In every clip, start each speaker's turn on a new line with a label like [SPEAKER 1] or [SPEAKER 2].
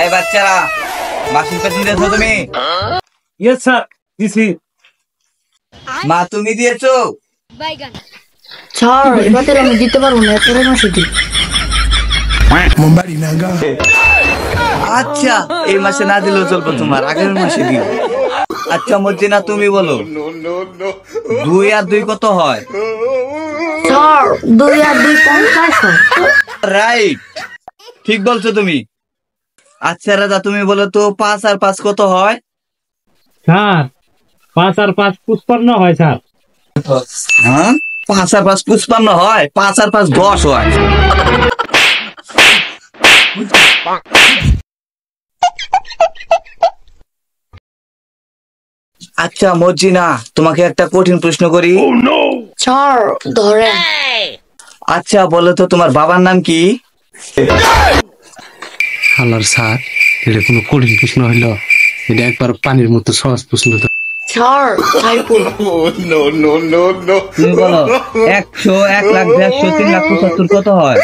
[SPEAKER 1] এই বাচ্চারা মাসির পেছন দিয়েছো তুমি?
[SPEAKER 2] ইয়েস স্যার, দিছি।
[SPEAKER 1] মা তুমি দিয়েছো?
[SPEAKER 3] স্যার এবার আমি দিতে পারবো না, পরের মাসে দিই।
[SPEAKER 1] আচ্ছা এই মাসে না দিলেও চলবে, তোমার আগের মাসে দিও। আচ্ছা মর্জিনা তুমি বলো, 2 আর 2 কত হয়?
[SPEAKER 3] স্যার 2 আর 2 50 হয়।
[SPEAKER 1] রাইট, ঠিক বলছো তুমি। আচ্ছা রাজা তুমি বলো তো 5 আর 5 কত হয়?
[SPEAKER 2] স্যার 5 আর 5 55 হয় স্যার।
[SPEAKER 1] হ্যাঁ 5 আর 5 55 হয়, 5 আর 5 10 হয়। আচ্ছা মর্জিনা তোমাকে একটা কঠিন প্রশ্ন করি।
[SPEAKER 3] স্যার ধরেন।
[SPEAKER 1] আচ্ছা বলো তো তোমার বাবার নাম কি?
[SPEAKER 4] হালার স্যার, এটা কোনো কঠিন প্রশ্ন হইল? এটা একবার পানির মতো সহজ প্রশ্ন।
[SPEAKER 3] স্যার সাইফুল।
[SPEAKER 1] তুমি বলো 100, 1 লাখ, 150, 3 লাখ 75 কত হয়?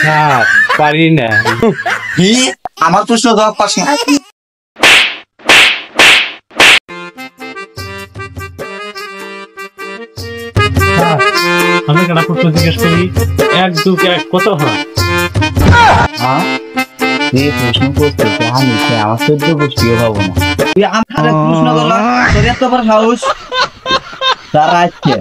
[SPEAKER 2] স্যার পারি না।
[SPEAKER 1] কি আমার প্রশ্ন জবাব পাস না?
[SPEAKER 2] স্যার আমি একটা প্রশ্ন জিজ্ঞেস করি, 1 + 1 কত হয়?
[SPEAKER 1] হ্যাঁ এই প্রশ্ন করতে আমি আমার 14 গোষ্ঠীও পাবো না। তুই আমার প্রশ্ন করলা, তোর এত বড় সাহস? স্যার আজকে